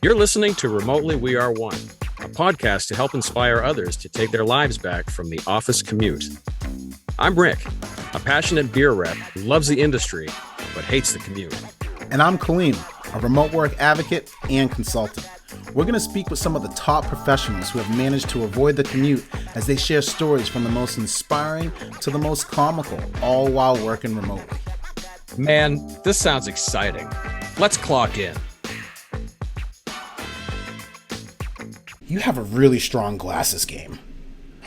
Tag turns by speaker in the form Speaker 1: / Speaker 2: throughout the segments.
Speaker 1: You're listening to Remotely We Are One, a podcast to help inspire others to take their lives back from the office commute. I'm Rick, a passionate beer rep who loves the industry but hates the commute.
Speaker 2: And I'm Kaleem, a remote work advocate and consultant. We're going to speak with some of the top professionals who have managed to avoid the commute as they share stories from the most inspiring to the most comical, all while working remotely.
Speaker 1: Man, this sounds exciting. Let's clock in.
Speaker 2: You have a really strong glasses game.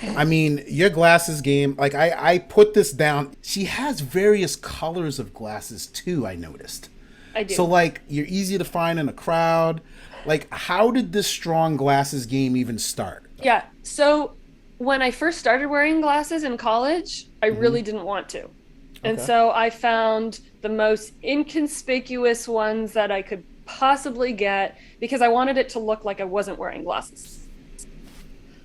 Speaker 2: I mean, your glasses game, like I put this down. She has various colors of glasses too, I noticed.
Speaker 3: I do.
Speaker 2: So like you're easy to find in a crowd. Like how did this strong glasses game even start?
Speaker 3: Yeah. So when I first started wearing glasses in college, I really didn't want to. And so I found the most inconspicuous ones that I could possibly get because I wanted it to look like I wasn't wearing glasses.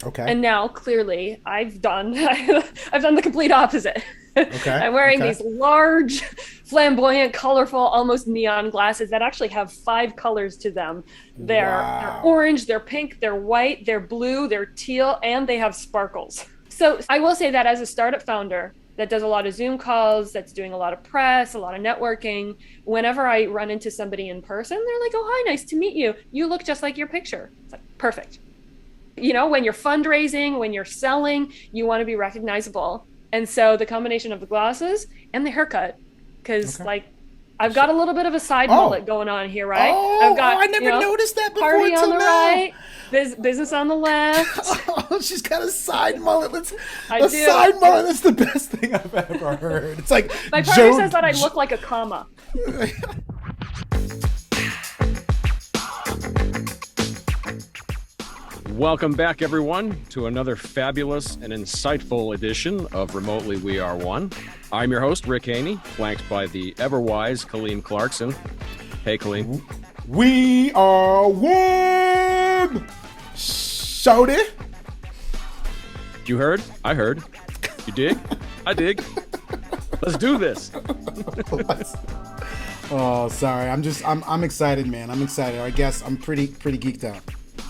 Speaker 2: Okay.
Speaker 3: And now clearly I've done the complete opposite.
Speaker 2: Okay.
Speaker 3: I'm wearing these large, flamboyant, colorful, almost neon glasses that actually have 5 colors to them. They're orange, they're pink, they're white, they're blue, they're teal, and they have sparkles. So I will say that as a startup founder that does a lot of Zoom calls, that's doing a lot of press, a lot of networking, whenever I run into somebody in person, they're like, oh, hi, nice to meet you. You look just like your picture. It's like, perfect. You know, when you're fundraising, when you're selling, you want to be recognizable. And so the combination of the glasses and the haircut, because I've got a little bit of a side mullet going on here, right? I've got,
Speaker 2: I never noticed that before.
Speaker 3: Party on the
Speaker 2: now.
Speaker 3: right, business on the left.
Speaker 2: Oh, she's got a side mullet.
Speaker 3: Side
Speaker 2: mullet is the best thing I've ever heard. It's like
Speaker 3: my partner says that I look like a comma.
Speaker 1: Welcome back, everyone, to another fabulous and insightful edition of Remotely We Are One. I'm your host, Rick Haney, flanked by the ever-wise Kaleem Clarkson. Hey, Kaleem.
Speaker 2: We are one! Shout it!
Speaker 1: You heard? I heard. You dig? I dig. Let's do this.
Speaker 2: Oh, sorry. I'm excited, man. I'm excited. I guess I'm pretty geeked out.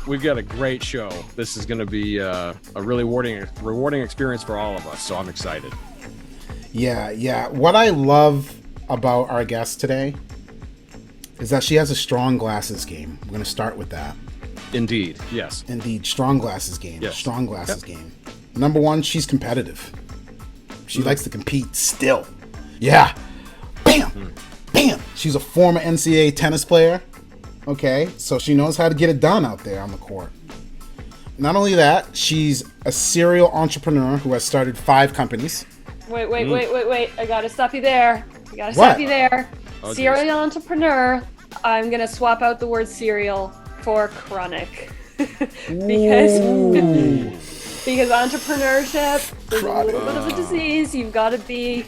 Speaker 1: We've got a great show. This is going to be a really rewarding experience for all of us, so I'm excited.
Speaker 2: Yeah. What I love about our guest today is that she has a strong glasses game. We're going to start with that.
Speaker 1: Indeed, yes.
Speaker 2: Indeed, strong glasses game.
Speaker 1: Yes.
Speaker 2: Strong glasses game. Number one, she's competitive. She likes to compete still. Yeah. Bam! Bam! She's a former NCAA tennis player. Okay, so she knows how to get it done out there on the court. Not only that, she's a serial entrepreneur who has started 5 companies.
Speaker 3: Wait. I gotta stop you there. Serial entrepreneur. I'm gonna swap out the word serial for chronic. because entrepreneurship is a little bit of a disease. You've got to be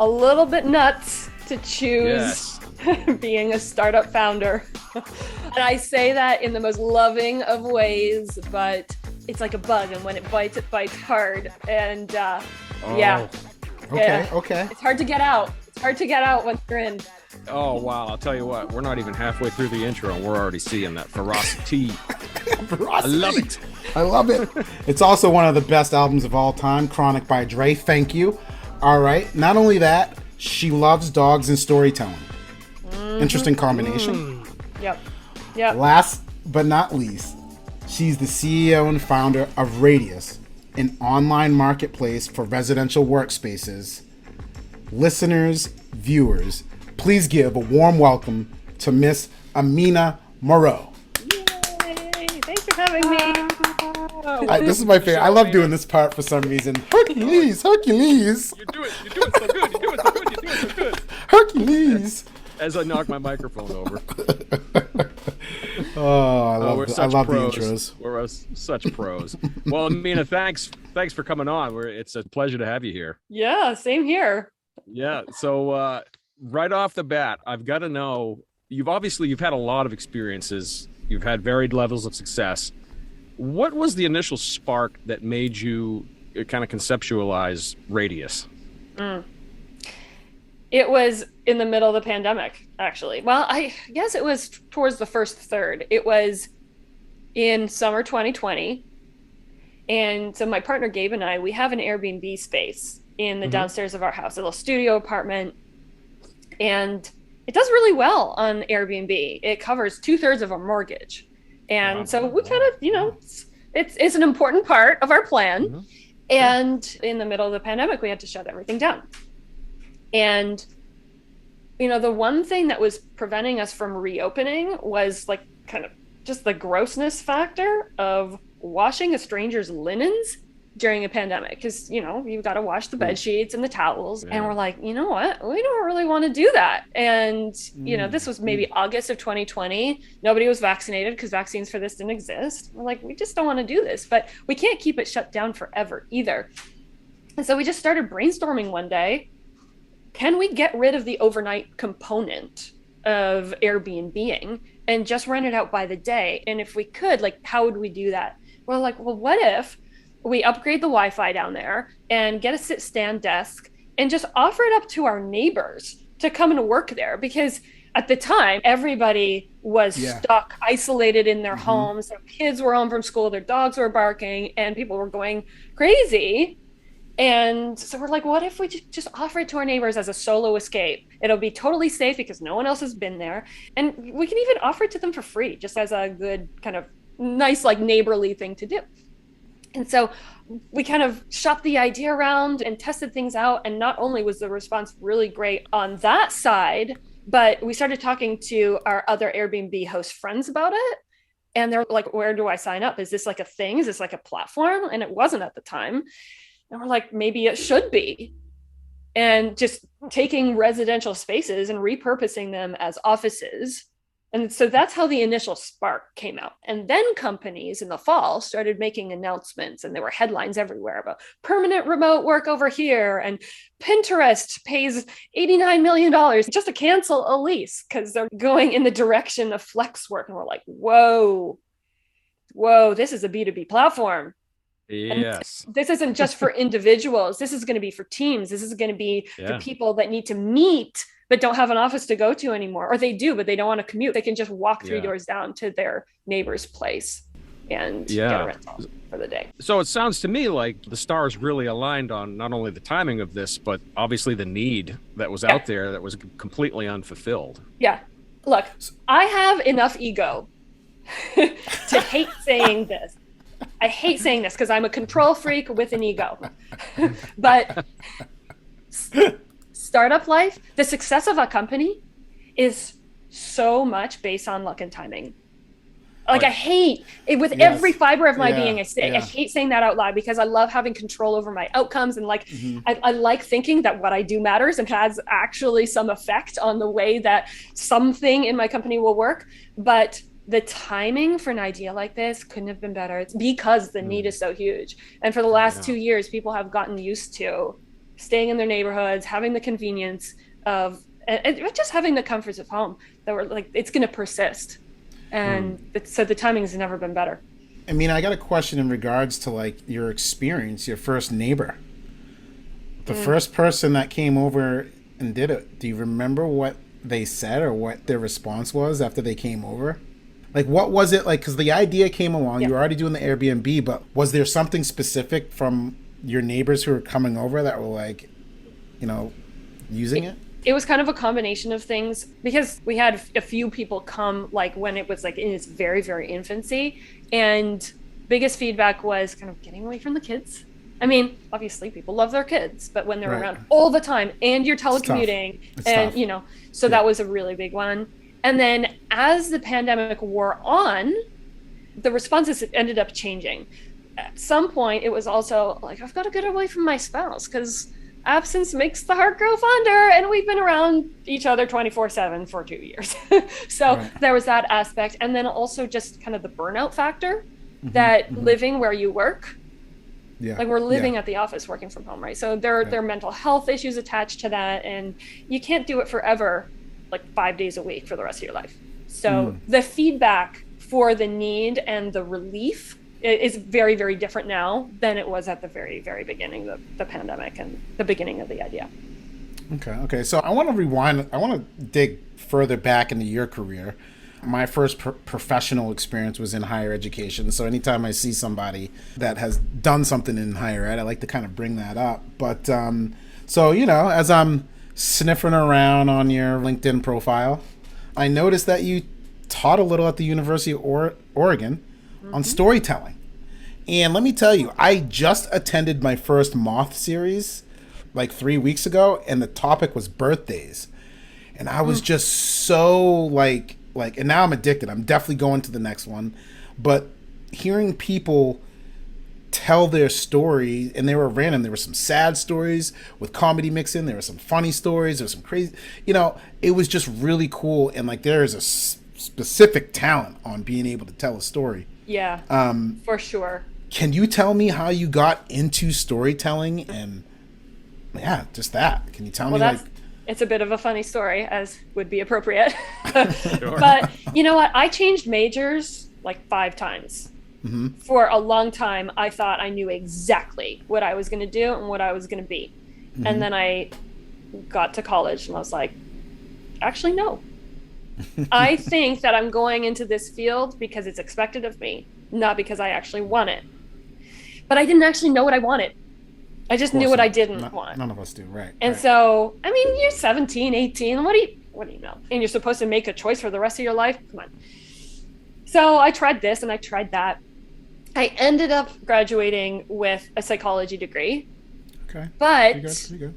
Speaker 3: a little bit nuts to choose being a startup founder. And I say that in the most loving of ways, but it's like a bug, and when it bites hard. And
Speaker 2: Okay.
Speaker 3: It's hard to get out. It's hard to get out once you're in.
Speaker 1: Oh, wow. I'll tell you what. We're not even halfway through the intro, and we're already seeing that ferocity. I love it.
Speaker 2: I love it. It's also one of the best albums of all time, Chronic by Dre. Thank you. All right. Not only that, she loves dogs and storytelling. Interesting combination.
Speaker 3: Yep.
Speaker 2: Last but not least, she's the CEO and founder of Radious, an online marketplace for residential workspaces. Listeners, viewers, please give a warm welcome to Miss Amina Moreau.
Speaker 3: Yay! Thanks for having me.
Speaker 2: This is my favorite. I love doing this part for some reason. Hercules.
Speaker 1: You're doing so good.
Speaker 2: Hercules.
Speaker 1: As I knock my microphone over.
Speaker 2: I love the
Speaker 1: pros.
Speaker 2: intros.
Speaker 1: We're such pros. Well, Amina, thanks for coming on. It's a pleasure to have you here.
Speaker 3: Yeah, same here.
Speaker 1: Yeah. So right off the bat, I've got to know, you've had a lot of experiences. You've had varied levels of success. What was the initial spark that made you kind of conceptualize Radious?
Speaker 3: It was in the middle of the pandemic, actually. Well, I guess it was towards the first third. It was in summer 2020. And so my partner Gabe and I, we have an Airbnb space in the downstairs of our house, a little studio apartment. And it does really well on Airbnb. It covers 2/3 of our mortgage. And so we kind of, it's an important part of our plan. And in the middle of the pandemic, we had to shut everything down. And, the one thing that was preventing us from reopening was like kind of just the grossness factor of washing a stranger's linens during a pandemic, because you've got to wash the bed sheets and the towels. And we're like, you know what, we don't really want to do that. And this was maybe August of 2020. Nobody was vaccinated because vaccines for this didn't exist. We're like, we just don't want to do this, but we can't keep it shut down forever either. And so we just started brainstorming one day, can we get rid of the overnight component of Airbnb-ing and just rent it out by the day? And if we could, like, how would we do that? We're like, well, what if we upgrade the Wi-Fi down there and get a sit-stand desk and just offer it up to our neighbors to come and work there? Because at the time, everybody was stuck, isolated in their homes. Their kids were home from school, their dogs were barking, and people were going crazy. And so we're like, what if we just offer it to our neighbors as a solo escape? It'll be totally safe because no one else has been there. And we can even offer it to them for free, just as a good kind of nice, like, neighborly thing to do. And so we kind of shopped the idea around and tested things out. And not only was the response really great on that side, but we started talking to our other Airbnb host friends about it. And they're like, where do I sign up? Is this like a thing? Is this like a platform? And it wasn't at the time. And we're like, maybe it should be. And just taking residential spaces and repurposing them as offices. And so that's how the initial spark came out. And then companies in the fall started making announcements, and there were headlines everywhere about permanent remote work over here. And Pinterest pays $89 million just to cancel a lease because they're going in the direction of flex work. And we're like, whoa, this is a B2B platform.
Speaker 1: Yes.
Speaker 3: And this isn't just for individuals. This is going to be for teams. This is going to be for people that need to meet but don't have an office to go to anymore. Or they do, but they don't want to commute. They can just walk 3 doors down to their neighbor's place and get a rental for the day.
Speaker 1: So it sounds to me like the stars really aligned on not only the timing of this, but obviously the need that was out there that was completely unfulfilled.
Speaker 3: Yeah. Look, I have enough ego to hate saying this. I hate saying this because I'm a control freak with an ego. But startup life, the success of a company is so much based on luck and timing. Like, I hate it with every fiber of my being. I hate saying that out loud because I love having control over my outcomes. And like, I like thinking that what I do matters and has actually some effect on the way that something in my company will work. But the timing for an idea like this couldn't have been better. It's because the need is so huge. And for the last 2 years, people have gotten used to staying in their neighborhoods, having the convenience of, and just having the comforts of home that were like, it's going to persist. And so the timing has never been better.
Speaker 2: I mean, I got a question in regards to like your experience, your first neighbor, the first person that came over and did it. Do you remember what they said or what their response was after they came over? Like, what was it like? Because the idea came along, you were already doing the Airbnb, but was there something specific from your neighbors who were coming over that were like, using it?
Speaker 3: It was kind of a combination of things because we had a few people come like when it was like in its very, very infancy. And biggest feedback was kind of getting away from the kids. I mean, obviously people love their kids, but when they're around all the time and you're telecommuting and, so that was a really big one. And then as the pandemic wore on, the responses ended up changing. At some point, it was also like, I've got to get away from my spouse because absence makes the heart grow fonder. And we've been around each other 24/7 for 2 years. So there was that aspect. And then also just kind of the burnout factor that living where you work, like we're living at the office, working from home, right? So there are mental health issues attached to that. And you can't do it forever, like 5 days a week for the rest of your life. So the feedback for the need and the relief is very, very different now than it was at the very, very beginning of the pandemic and the beginning of the idea.
Speaker 2: Okay. So I want to rewind. I want to dig further back into your career. my first professional experience was in higher education. So anytime I see somebody that has done something in higher ed, I like to kind of bring that up. But so, as I'm sniffing around on your LinkedIn profile, I noticed that you taught a little at the University of Oregon on storytelling. And let me tell you, I just attended my first Moth series like 3 weeks ago, and the topic was birthdays. And I was just so and now I'm addicted. I'm definitely going to the next one. But hearing people tell their story, and they were random. There were some sad stories with comedy mixed in. There were some funny stories. There was some crazy, it was just really cool. And there is a specific talent on being able to tell a story.
Speaker 3: Yeah, for sure.
Speaker 2: Can you tell me how you got into storytelling? And yeah, just that. Can you tell me
Speaker 3: it's a bit of a funny story, as would be appropriate.
Speaker 1: Sure.
Speaker 3: But you know what? I changed majors like 5 times.
Speaker 2: Mm-hmm.
Speaker 3: For a long time, I thought I knew exactly what I was going to do and what I was going to be.
Speaker 2: Mm-hmm.
Speaker 3: And then I got to college and I was like, actually, no. I think that I'm going into this field because it's expected of me, not because I actually want it. But I didn't actually know what I wanted. I just knew what I didn't want.
Speaker 2: None of us do, right?
Speaker 3: And so, you're 17, 18. What do you know? And you're supposed to make a choice for the rest of your life? Come on. So I tried this and I tried that. I ended up graduating with a psychology degree.
Speaker 2: Okay.
Speaker 3: But
Speaker 2: Pretty good.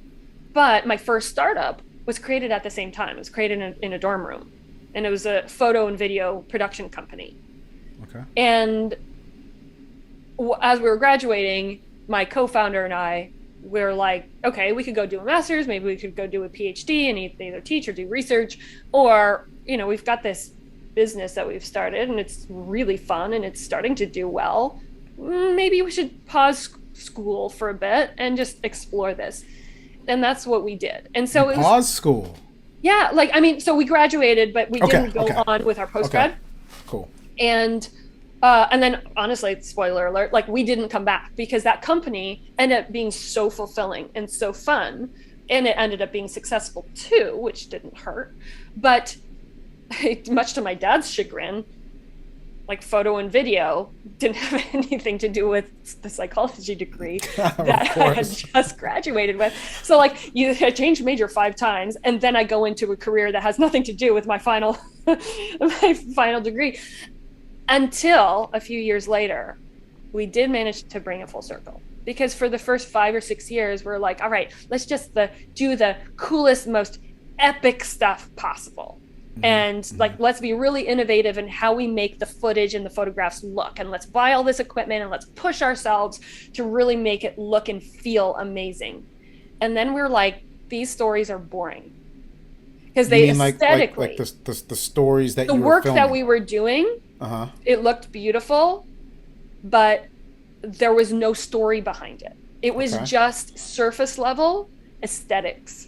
Speaker 3: But my first startup was created at the same time. It was created in a dorm room. And it was a photo and video production company.
Speaker 2: Okay.
Speaker 3: And as we were graduating, my co-founder and I were like, okay, we could go do a master's, maybe we could go do a PhD and either teach or do research, or, we've got this business that we've started and it's really fun and it's starting to do well. Maybe we should pause school for a bit and just explore this. And that's what we did. And so it was
Speaker 2: pause school.
Speaker 3: Yeah, so we graduated, but we didn't go on with our postgrad.
Speaker 2: Okay. Cool.
Speaker 3: And then, honestly, spoiler alert, we didn't come back because that company ended up being so fulfilling and so fun, and it ended up being successful too, which didn't hurt. But much to my dad's chagrin, photo and video didn't have anything to do with the psychology degree that I had just graduated with. So I changed major 5 times, and then I go into a career that has nothing to do with my final degree. Until a few years later, we did manage to bring it full circle. Because for the first 5 or 6 years, we're like, all right, let's just do the coolest, most epic stuff possible. And let's be really innovative in how we make the footage and the photographs look. And let's buy all this equipment and let's push ourselves to really make it look and feel amazing. And then we're like, these stories are boring. Because they aesthetically,
Speaker 2: the stories that
Speaker 3: the
Speaker 2: you were
Speaker 3: work
Speaker 2: filming.
Speaker 3: that we were doing, it looked beautiful, but there was no story behind it. It was just surface level aesthetics.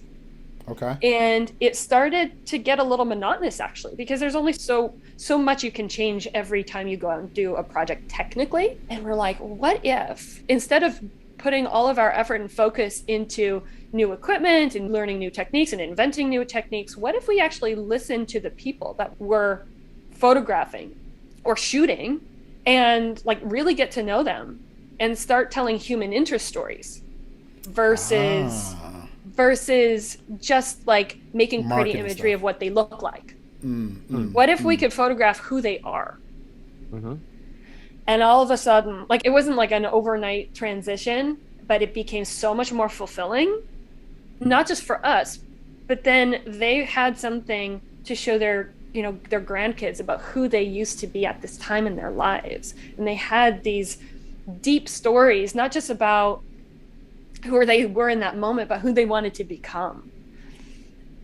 Speaker 2: Okay.
Speaker 3: And it started to get a little monotonous, actually, because there's only so much you can change every time you go out and do a project technically. And we're like, what if instead of putting all of our effort and focus into new equipment and learning new techniques and inventing new techniques, what if we actually listen to the people that were photographing or shooting and really get to know them and start telling human interest stories versus just making pretty imagery of what they look like. What if we could photograph who they are? And all of a sudden, it wasn't an overnight transition, but it became so much more fulfilling, not just for us, but then they had something to show their grandkids about who they used to be at this time in their lives. And they had these deep stories, not just about who they were in that moment, but who they wanted to become.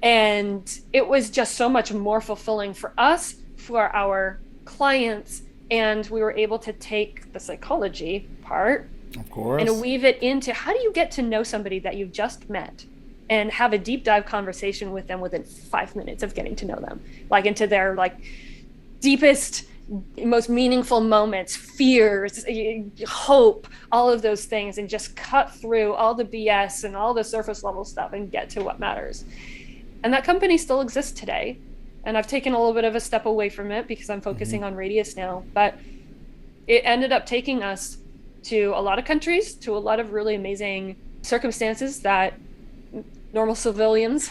Speaker 3: And it was just so much more fulfilling for us, for our clients, and we were able to take the psychology part,
Speaker 2: of course,
Speaker 3: and weave it into how do you get to know somebody that you've just met and have a deep dive conversation with them within 5 minutes of getting to know them, into their deepest, most meaningful moments, fears, hope, all of those things, and just cut through all the BS and all the surface level stuff and get to what matters. And that company still exists today. And I've taken a little bit of a step away from it because I'm focusing on Radious now. But it ended up taking us to a lot of countries, to a lot of really amazing circumstances that normal civilians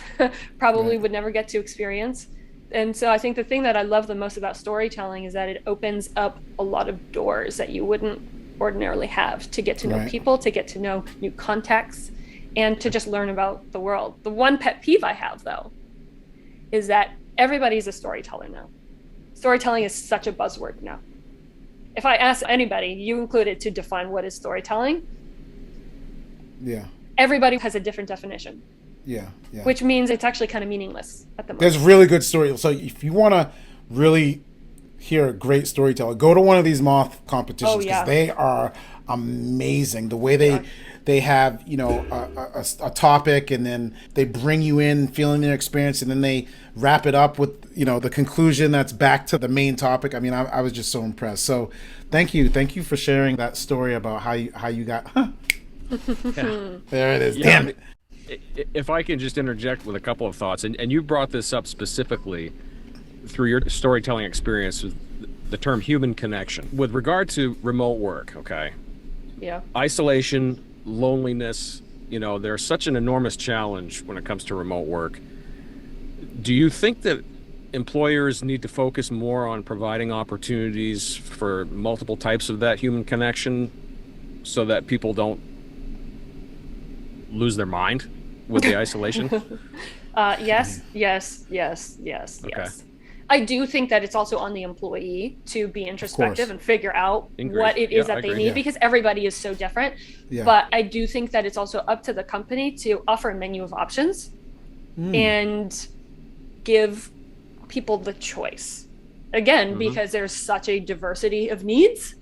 Speaker 3: probably would never get to experience. And so I think the thing that I love the most about storytelling is that it opens up a lot of doors that you wouldn't ordinarily have to get to know people, to get to know new contexts, and to just learn about the world. The one pet peeve I have, though, is that everybody's a storyteller now. Storytelling is such a buzzword now. If I ask anybody, you included, to define what is storytelling, everybody has a different definition. Which means it's actually kind of meaningless at the moment.
Speaker 2: There's really good stories. So if you want to really hear a great storyteller, go to one of these moth competitions, because they are amazing. The way they have, you know, a topic, and then they bring you in feeling their experience, and then they wrap it up with, you know, the conclusion that's back to the main topic. I mean, I was just so impressed. So thank you for sharing that story about how you got there it is. Damn it.
Speaker 1: If I can just interject with a couple of thoughts, and you brought this up specifically through your storytelling experience with the term human connection. With regard to remote work, okay?
Speaker 3: Yeah.
Speaker 1: Isolation, loneliness, you know, there's such an enormous challenge when it comes to remote work. Do you think that employers need to focus more on providing opportunities for multiple types of that human connection so that people don't lose their mind with the isolation?
Speaker 3: Yes. I do think that it's also on the employee to be introspective and figure out what it is that they need, because everybody is so different. But I do think that it's also up to the company to offer a menu of options and give people the choice. Again, because there's such a diversity of needs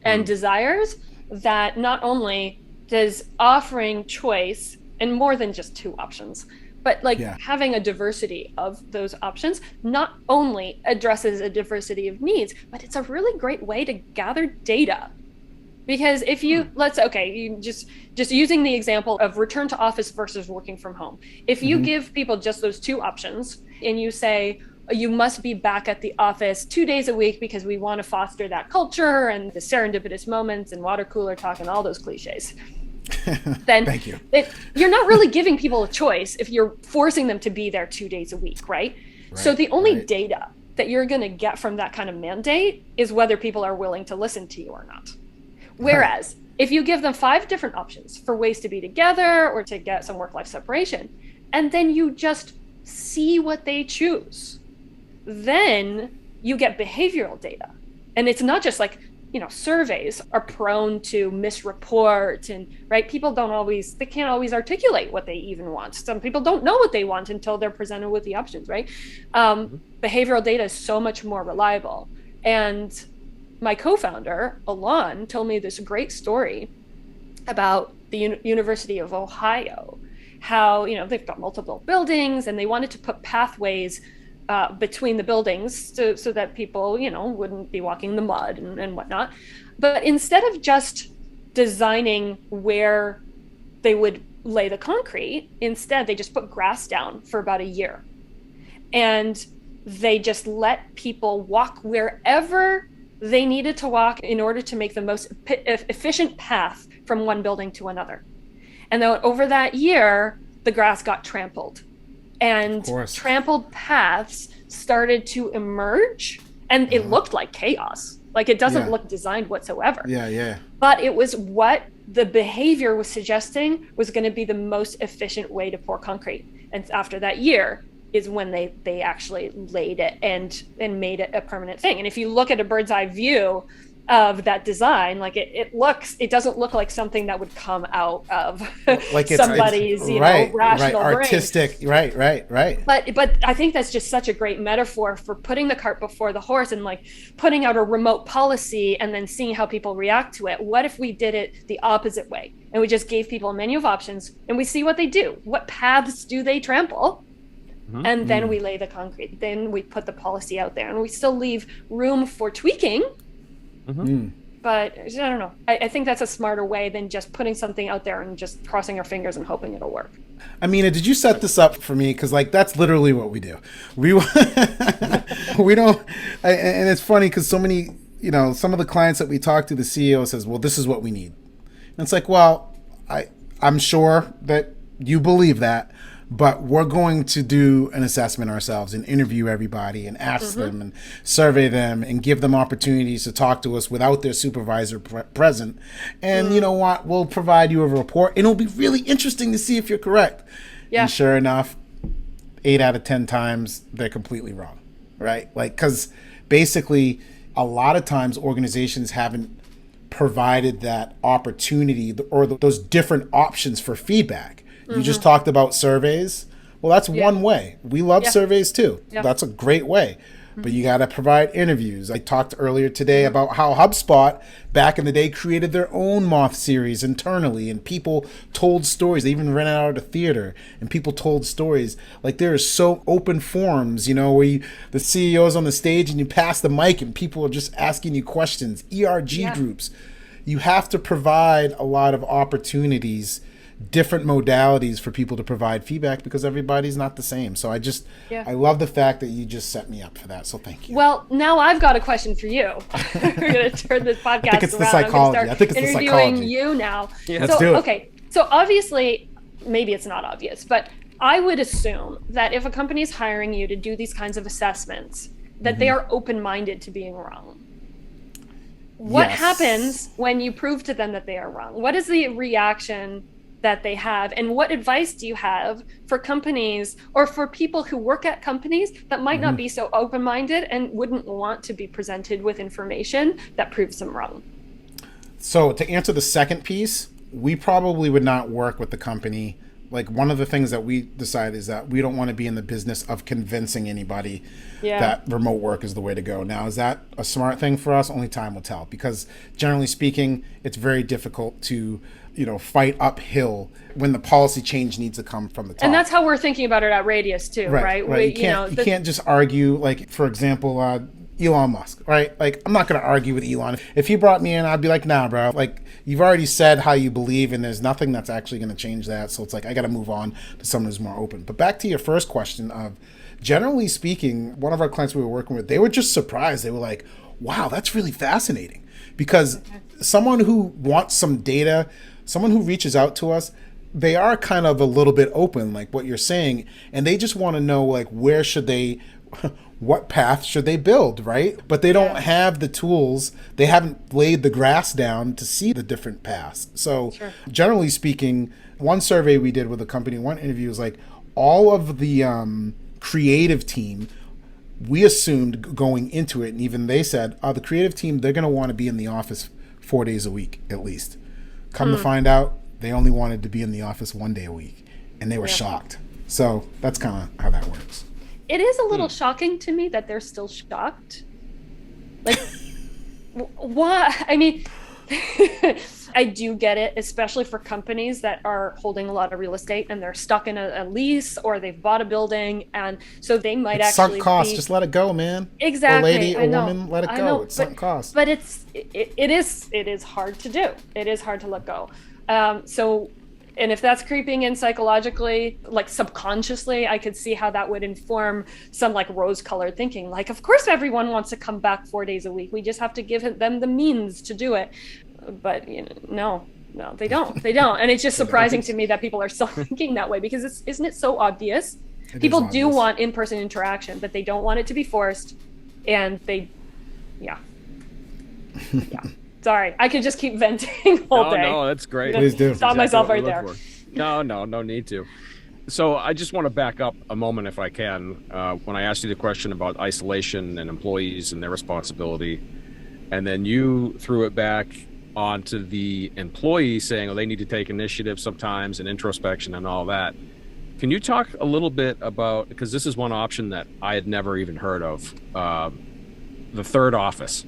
Speaker 3: and desires, that not only does offering choice, and more than just two options, but like having a diversity of those options not only addresses a diversity of needs, but it's a really great way to gather data. Because if you, you just using the example of return to office versus working from home. If you give people just those two options and you say, you must be back at the office 2 days a week because we want to foster that culture and the serendipitous moments and water cooler talk and all those cliches, then
Speaker 2: Thank you.
Speaker 3: You're not really giving people a choice if you're forcing them to be there 2 days a week, right? So the only data that you're going to get from that kind of mandate is whether people are willing to listen to you or not. Whereas if you give them 5 different options for ways to be together or to get some work-life separation, and then you just see what they choose, then you get behavioral data. And it's not just like, you know, surveys are prone to misreport, and people they can't always articulate what they even want. Some people don't know what they want until they're presented with the options, Behavioral data is so much more reliable. And my co-founder, Alon, told me this great story about the University of Ohio, how, you know, they've got multiple buildings and they wanted to put pathways between the buildings so that people, you know, wouldn't be walking in the mud and whatnot. But instead of just designing where they would lay the concrete, instead they just put grass down for about a year. And they just let people walk wherever they needed to walk in order to make the most efficient path from one building to another. And then over that year, the grass got trampled. And trampled paths started to emerge, and it looked like chaos. Like, it doesn't look designed whatsoever. But it was what the behavior was suggesting was going to be the most efficient way to pour concrete. And after that year is when they actually laid it and made it a permanent thing. And if you look at a bird's eye view of that design, like it doesn't look like something that would come out of like somebody's rational
Speaker 2: artistic brain. Right.
Speaker 3: But I think that's just such a great metaphor for putting the cart before the horse, and like putting out a remote policy and then seeing how people react to it. What if we did it the opposite way, and we just gave people a menu of options and we see what they do? What paths do they trample? And then we lay the concrete. Then we put the policy out there, and we still leave room for tweaking. But I don't know. I think that's a smarter way than just putting something out there and just crossing our fingers and hoping it'll work.
Speaker 2: Amina, did you set this up for me? Because like that's literally what we do. We we don't, and it's funny because so many, some of the clients that we talk to, the CEO says, "Well, this is what we need," and it's like, well, I'm sure that you believe that, but we're going to do an assessment ourselves and interview everybody and ask them and survey them and give them opportunities to talk to us without their supervisor present. And you know what? We'll provide you a report, and it'll be really interesting to see if you're correct. Yeah. And sure enough, 8 out of 10 times they're completely wrong, right? Like, because basically a lot of times organizations haven't provided that opportunity or those different options for feedback. You just talked about surveys. Well, that's one way. We love surveys too. That's a great way. But you got to provide interviews. I talked earlier today about how HubSpot back in the day created their own moth series internally, and people told stories. They even ran it out of theater and people told stories. Like there are so open forums, where the CEO's on the stage and you pass the mic and people are just asking you questions. ERG groups. You have to provide a lot of opportunities, different modalities for people to provide feedback because everybody's not the same. So I love the fact that you just set me up for that. So thank you.
Speaker 3: Well, now I've got a question for you. We're going to turn this podcast around.
Speaker 2: I think it's the psychology. I think it's the psychology.
Speaker 3: Interviewing you now.
Speaker 2: Yeah, let's do it.
Speaker 3: Okay. So obviously, maybe it's not obvious, but I would assume that if a company is hiring you to do these kinds of assessments, that they are open-minded to being wrong. What happens when you prove to them that they are wrong? What is the reaction that they have, and what advice do you have for companies or for people who work at companies that might not be so open-minded and wouldn't want to be presented with information that proves them wrong?
Speaker 2: So to answer the second piece, we probably would not work with the company. Like one of the things that we decide is that we don't want to be in the business of convincing anybody that remote work is the way to go. Now, is that a smart thing for us? Only time will tell, because generally speaking, it's very difficult to fight uphill when the policy change needs to come from the top.
Speaker 3: And that's how we're thinking about it at Radious too, right?
Speaker 2: You can't just argue, like, for example, Elon Musk, right? Like, I'm not going to argue with Elon. If he brought me in, I'd be like, nah, bro. Like, you've already said how you believe, and there's nothing that's actually going to change that. So it's like, I got to move on to someone who's more open. But back to your first question of, generally speaking, one of our clients we were working with, they were just surprised. They were like, wow, that's really fascinating. Because someone who wants some data, someone who reaches out to us, they are kind of a little bit open, like what you're saying, and they just want to know, like, what path should they build, right? But they don't have the tools. They haven't laid the grass down to see the different paths. So generally speaking, one survey we did with a company, one interview was like, all of the creative team, we assumed going into it, and even they said, the creative team, they're going to want to be in the office 4 days a week at least. Come to find out, they only wanted to be in the office 1 day a week, and they were shocked. So that's kind of how that works.
Speaker 3: It is a little shocking to me that they're still shocked. Like, why? I mean, I do get it, especially for companies that are holding a lot of real estate and they're stuck in a lease, or they've bought a building, and so they might
Speaker 2: it's
Speaker 3: actually
Speaker 2: sunk cost. Just let it go, man.
Speaker 3: Exactly.
Speaker 2: A lady, a woman, let it go. It's sunk cost.
Speaker 3: But it is hard to do. It is hard to let go. And if that's creeping in psychologically, like subconsciously, I could see how that would inform some like rose-colored thinking. Like, of course, everyone wants to come back 4 days a week. We just have to give them the means to do it. But no, they don't. They don't. And it's just surprising to me that people are still thinking that way, because isn't it so obvious? People do want in-person interaction, but they don't want it to be forced. And yeah. Sorry, I could just keep venting all day.
Speaker 1: No, that's great.
Speaker 2: Please do.
Speaker 3: Stop myself right there.
Speaker 1: No need to. So I just want to back up a moment, if I can, when I asked you the question about isolation and employees and their responsibility, and then you threw it back onto the employee saying, oh, they need to take initiative sometimes and introspection and all that. Can you talk a little bit about, because this is one option that I had never even heard of, the third office.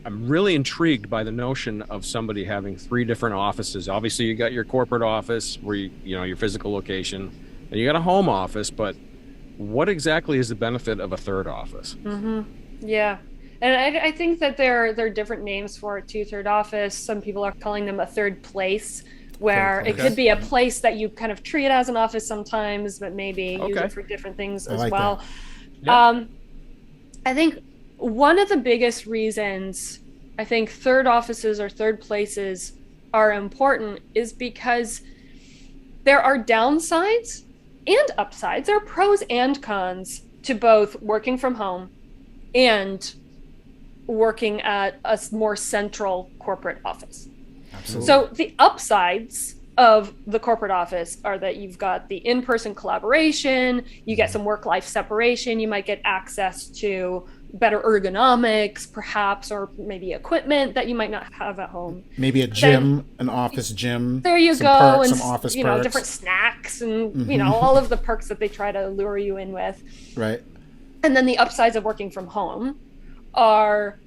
Speaker 1: I'm really intrigued by the notion of somebody having 3 different offices. Obviously, you got your corporate office where your physical location, and you got a home office, but what exactly is the benefit of a third office?
Speaker 3: Yeah. And I think that there are different names for it too. Third office. Some people are calling them a third place. where
Speaker 2: Third
Speaker 3: it
Speaker 2: place.
Speaker 3: could be a place that you kind of treat as an office sometimes, but maybe use it for different things as
Speaker 2: like
Speaker 3: well.
Speaker 1: Yep.
Speaker 3: I think one of the biggest reasons I think third offices or third places are important is because there are downsides and upsides. There are pros and cons to both working from home and working at a more central corporate office.
Speaker 2: Absolutely.
Speaker 3: So the upsides of the corporate office are that you've got the in-person collaboration, you get some work-life separation, you might get access to better ergonomics, perhaps, or maybe equipment that you might not have at home.
Speaker 2: Maybe a gym, an office gym.
Speaker 3: There you
Speaker 2: some
Speaker 3: go,
Speaker 2: perks,
Speaker 3: and
Speaker 2: some office
Speaker 3: you know,
Speaker 2: perks.
Speaker 3: different snacks, and you know, all of the perks that they try to lure you in with.
Speaker 2: Right.
Speaker 3: And then the upsides of working from home are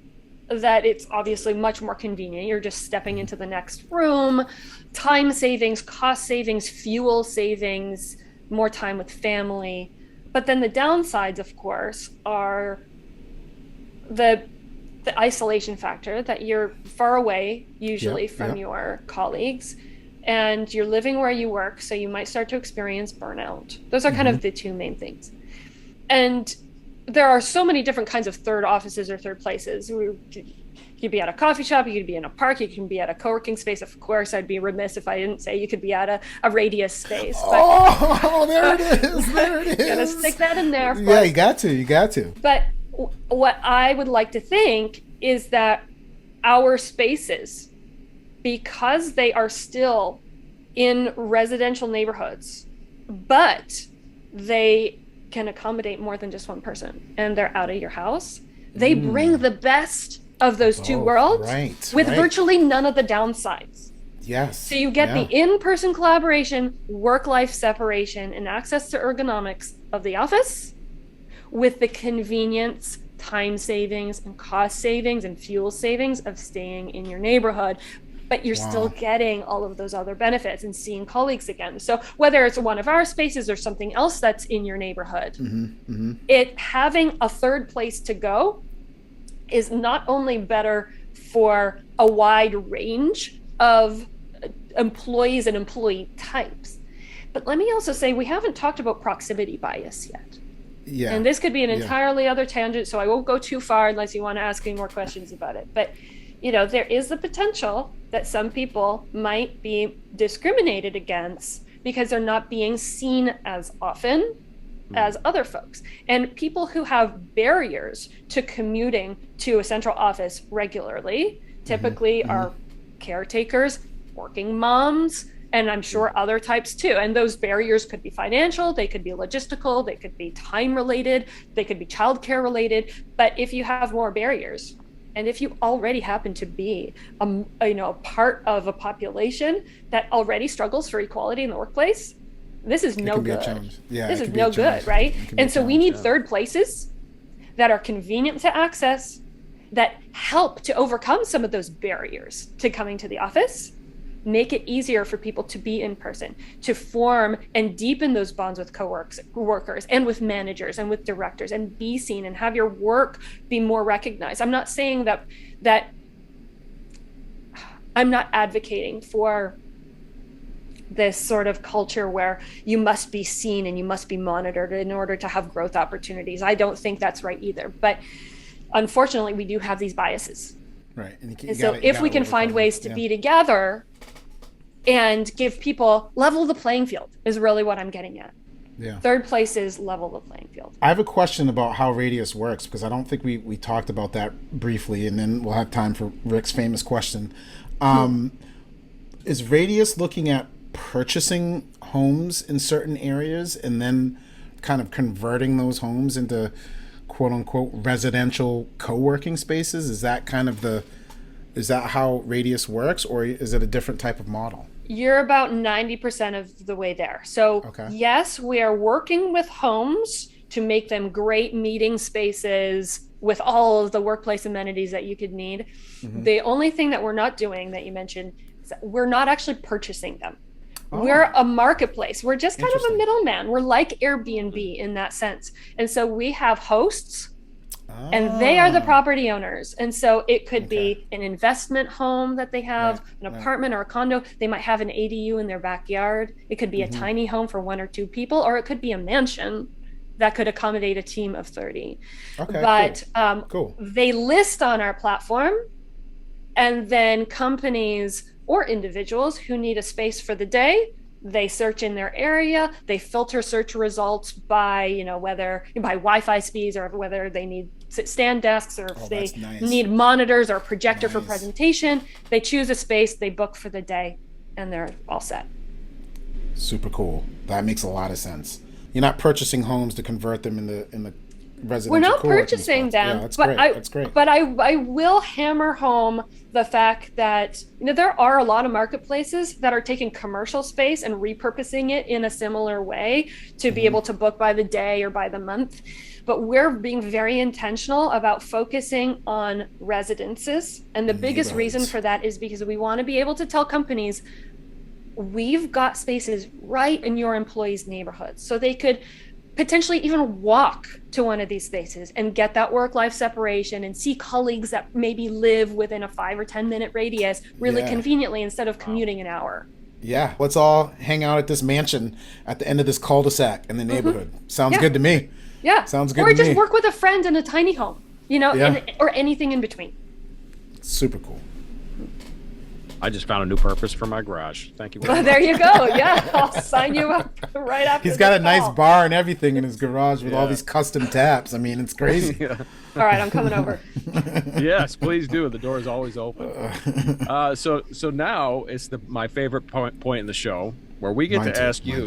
Speaker 3: that it's obviously much more convenient. You're just stepping into the next room, time savings, cost savings, fuel savings, more time with family. But then the downsides, of course, are the isolation factor, that you're far away, usually from your colleagues, and you're living where you work, so you might start to experience burnout. Those are kind of the two main things. And there are so many different kinds of third offices or third places. You could be at a coffee shop, you could be in a park, you can be at a co-working space. Of course, I'd be remiss if I didn't say you could be at a Radious space.
Speaker 2: But, there it is. There it is.
Speaker 3: Gotta stick that in there.
Speaker 2: Yeah, you got to.
Speaker 3: But what I would like to think is that our spaces, because they are still in residential neighborhoods, but they can accommodate more than just one person, and they're out of your house, they bring the best of those two worlds with virtually none of the downsides.
Speaker 2: Yes.
Speaker 3: So you get the in-person collaboration, work-life separation, and access to ergonomics of the office, with the convenience, time savings, and cost savings and fuel savings of staying in your neighborhood. But you're still getting all of those other benefits and seeing colleagues again. So whether it's one of our spaces or something else that's in your neighborhood, it having a third place to go is not only better for a wide range of employees and employee types, but let me also say we haven't talked about proximity bias yet.
Speaker 2: Yeah.
Speaker 3: And this could be an entirely other tangent, so I won't go too far unless you want to ask any more questions about it. But you know, there is the potential that some people might be discriminated against because they're not being seen as often as other folks. And people who have barriers to commuting to a central office regularly typically are caretakers, working moms, and I'm sure other types too. And those barriers could be financial, they could be logistical, they could be time related, they could be childcare related. But if you have more barriers, and if you already happen to be a part of a population that already struggles for equality in the workplace, this is no good. This is no good, right? And so we need third places that are convenient to access, that help to overcome some of those barriers to coming to the office, make it easier for people to be in person, to form and deepen those bonds with coworkers and with managers and with directors, and be seen and have your work be more recognized. I'm not saying that I'm not advocating for this sort of culture where you must be seen and you must be monitored in order to have growth opportunities. I don't think that's right either. But unfortunately, we do have these biases.
Speaker 2: Right.
Speaker 3: And so if we can find ways to be together and give people level the playing field is really what I'm getting at.
Speaker 2: Yeah.
Speaker 3: Third place is level the playing field.
Speaker 2: I have a question about how Radious works, because I don't think we talked about that briefly, and then we'll have time for Rick's famous question. Is Radious looking at purchasing homes in certain areas and then kind of converting those homes into quote unquote residential co-working spaces? Is that how Radious works, or is it a different type of model?
Speaker 3: You're about 90% of the way there. So yes, we are working with homes to make them great meeting spaces with all of the workplace amenities that you could need. The only thing that we're not doing that you mentioned is that we're not actually purchasing them. We're a marketplace. We're just kind of a middleman. We're like Airbnb in that sense. And so we have hosts And they are the property owners. And so it could
Speaker 2: Okay.
Speaker 3: be an investment home that they have, an apartment or a condo. They might have an ADU in their backyard. It could be a tiny home for 1 or 2 people, or it could be a mansion that could accommodate a team of 30.
Speaker 2: Okay.
Speaker 3: But
Speaker 2: Cool.
Speaker 3: they list on our platform, and then companies or individuals who need a space for the day, they search in their area, they filter search results by, whether by Wi-Fi speeds, or whether they need stand desks, or if they need monitors or a projector for presentation. They choose a space, they book for the day, and they're all set.
Speaker 2: Super cool. That makes a lot of sense. You're not purchasing homes to convert them in the residential.
Speaker 3: We're not
Speaker 2: co-working
Speaker 3: purchasing
Speaker 2: spots.
Speaker 3: them,
Speaker 2: Yeah, that's
Speaker 3: but
Speaker 2: great. That's great.
Speaker 3: But I will hammer home the fact that there are a lot of marketplaces that are taking commercial space and repurposing it in a similar way to be able to book by the day or by the month. But we're being very intentional about focusing on residences. And the biggest reason for that is because we want to be able to tell companies, we've got spaces right in your employees' neighborhoods. So they could potentially even walk to one of these spaces and get that work-life separation and see colleagues that maybe live within a 5 or 10 minute radius really conveniently, instead of commuting an hour.
Speaker 2: Yeah, let's all hang out at this mansion at the end of this cul-de-sac in the neighborhood. Sounds good to me.
Speaker 3: Yeah.
Speaker 2: Sounds good
Speaker 3: or
Speaker 2: to
Speaker 3: just
Speaker 2: me.
Speaker 3: work with a friend in a tiny home, or anything in between.
Speaker 2: Super cool.
Speaker 1: I just found a new purpose for my garage. Thank you very
Speaker 3: Well,
Speaker 1: much.
Speaker 3: there you go. Yeah, I'll sign you up right after.
Speaker 2: He's got a
Speaker 3: this
Speaker 2: nice
Speaker 3: call.
Speaker 2: bar and everything in his garage with all these custom taps. I mean, it's crazy.
Speaker 3: All right, I'm coming over.
Speaker 1: Yes, please do. The door is always open. So now it's my favorite point in the show, where we get
Speaker 2: Mine
Speaker 1: to
Speaker 2: too,
Speaker 1: ask
Speaker 2: mine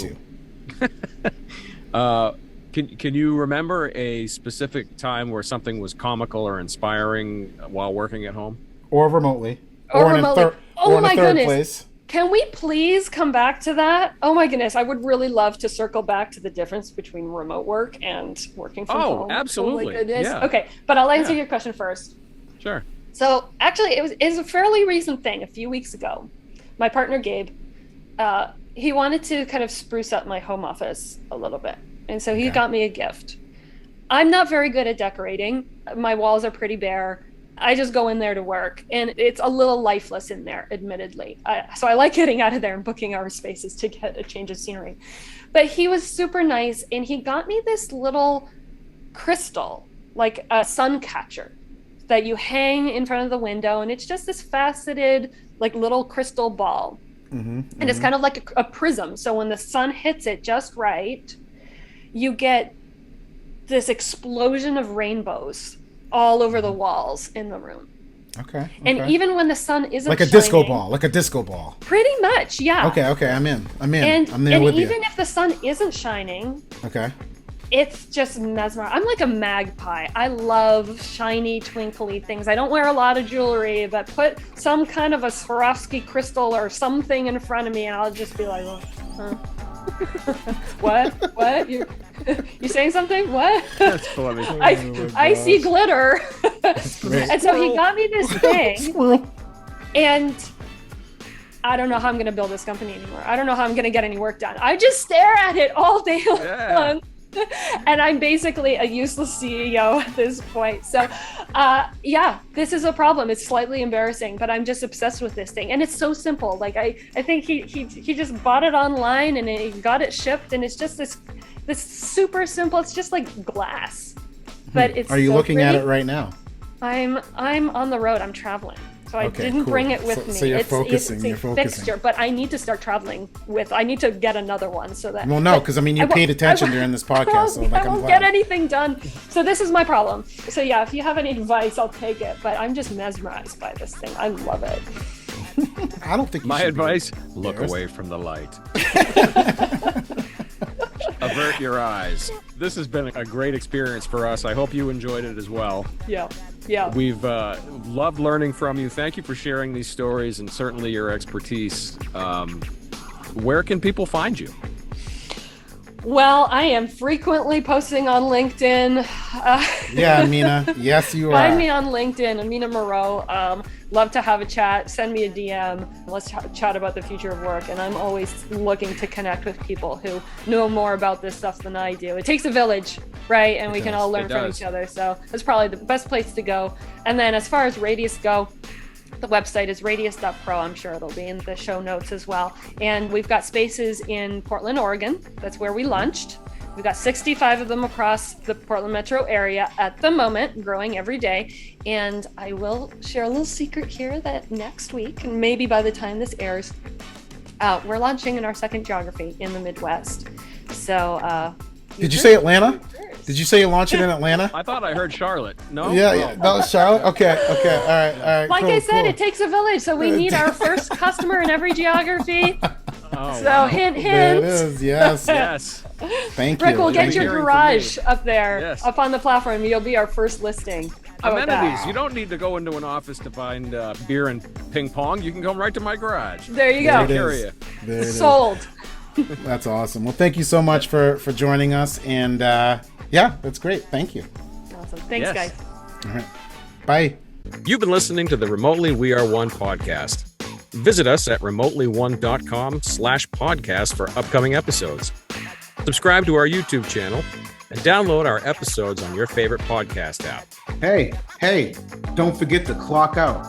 Speaker 1: you. Can you remember a specific time where something was comical or inspiring while working at home?
Speaker 2: Or remotely.
Speaker 3: Or
Speaker 2: in
Speaker 3: remotely.
Speaker 2: a third place.
Speaker 3: Can we please come back to that? Oh my goodness, I would really love to circle back to the difference between remote work and working from home.
Speaker 1: Absolutely.
Speaker 3: Oh my goodness.
Speaker 1: Yeah.
Speaker 3: Okay, but I'll answer your question first.
Speaker 1: Sure.
Speaker 3: So actually, it's a fairly recent thing. A few weeks ago, my partner Gabe, he wanted to kind of spruce up my home office a little bit, and so he got me a gift. I'm not very good at decorating. My walls are pretty bare. I just go in there to work, and it's a little lifeless in there, admittedly. So I like getting out of there and booking our spaces to get a change of scenery. But he was super nice, and he got me this little crystal, like a sun catcher, that you hang in front of the window, and it's just this faceted, like, little crystal ball. And it's kind of like a prism. So when the sun hits it just right, you get this explosion of rainbows all over the walls in the room.
Speaker 2: Okay.
Speaker 3: And even when the sun isn't
Speaker 2: like a disco ball.
Speaker 3: Pretty much, yeah.
Speaker 2: Okay, I'm in. I'm there
Speaker 3: And
Speaker 2: with you.
Speaker 3: even if the sun isn't shining,
Speaker 2: Okay.
Speaker 3: it's just mesmerizing. I'm like a magpie. I love shiny, twinkly things. I don't wear a lot of jewelry, but put some kind of a Swarovski crystal or something in front of me, and I'll just be like, huh? What? You saying something? What?
Speaker 1: That's funny.
Speaker 3: I see glitter. And so he got me this thing, and I don't know how I'm going to build this company anymore. I don't know how I'm going to get any work done. I just stare at it all day long. And I'm basically a useless CEO at this point. So, this is a problem. It's slightly embarrassing, but I'm just obsessed with this thing. And it's so simple. Like, I think he just bought it online, and he got it shipped, and it's just this super simple. It's just like glass, but it's.
Speaker 2: Are you looking at it right now?
Speaker 3: I'm on the road. I'm traveling. So I didn't bring it with me.
Speaker 2: So you're focusing.
Speaker 3: It's a fixture, but I need to start traveling I need to get another one so that.
Speaker 2: Well, no, because you paid attention during this podcast,
Speaker 3: I won't get anything done. So this is my problem. So yeah, if you have any advice, I'll take it. But I'm just mesmerized by this thing. I love it.
Speaker 2: I don't think
Speaker 1: my advice: look away from the light. Avert your eyes. This has been a great experience for us. I hope you enjoyed it as well.
Speaker 3: Yeah.
Speaker 1: We've loved learning from you. Thank you for sharing these stories and certainly your expertise. Where can people find you?
Speaker 3: Well, I am frequently posting on LinkedIn.
Speaker 2: Yeah, Amina. Yes, you are.
Speaker 3: Find me on LinkedIn, Amina Moreau. Love to have a chat. Send me a DM. Let's chat about the future of work. And I'm always looking to connect with people who know more about this stuff than I do. It takes a village, right? And we can all learn from each other. So that's probably the best place to go. And then as far as Radious go, the website is radious.pro. I'm sure it'll be in the show notes as well. And we've got spaces in Portland, Oregon. That's where we launched. We've got 65 of them across the Portland metro area at the moment, growing every day. And I will share a little secret here that next week, and maybe by the time this airs, we're launching in our second geography in the Midwest. So,
Speaker 2: did you say Atlanta? Did you say you're launching in Atlanta?
Speaker 1: I thought I heard Charlotte. No?
Speaker 2: Yeah, that was Charlotte. Okay, all right.
Speaker 3: Like I said, it takes a village, so we need our first customer in every geography.
Speaker 1: Oh,
Speaker 3: So
Speaker 1: wow.
Speaker 3: hint,
Speaker 2: There it
Speaker 3: hint.
Speaker 2: is. Yes.
Speaker 1: Yes.
Speaker 2: Thank you.
Speaker 3: Rick, we'll get your
Speaker 1: Hearing from
Speaker 3: garage
Speaker 1: me.
Speaker 3: up there,
Speaker 1: Yes.
Speaker 3: up on the platform. You'll be our first listing. How about
Speaker 1: Amenities.
Speaker 3: that?
Speaker 1: You don't need to go into an office to find beer and ping pong. You can come right to my garage.
Speaker 3: There you
Speaker 2: There
Speaker 3: go.
Speaker 2: it
Speaker 1: Carry
Speaker 2: is.
Speaker 1: it.
Speaker 2: There it is.
Speaker 3: Sold.
Speaker 2: That's awesome. Well, thank you so much for joining us. And yeah, that's great. Thank you.
Speaker 3: Awesome. Thanks,
Speaker 1: Yes.
Speaker 3: guys.
Speaker 2: All right. Bye.
Speaker 1: You've been listening to the Remotely We Are One podcast. Visit us at remotely1.com/podcast for upcoming episodes. Subscribe to our YouTube channel and download our episodes on your favorite podcast app.
Speaker 2: Hey, don't forget to clock out.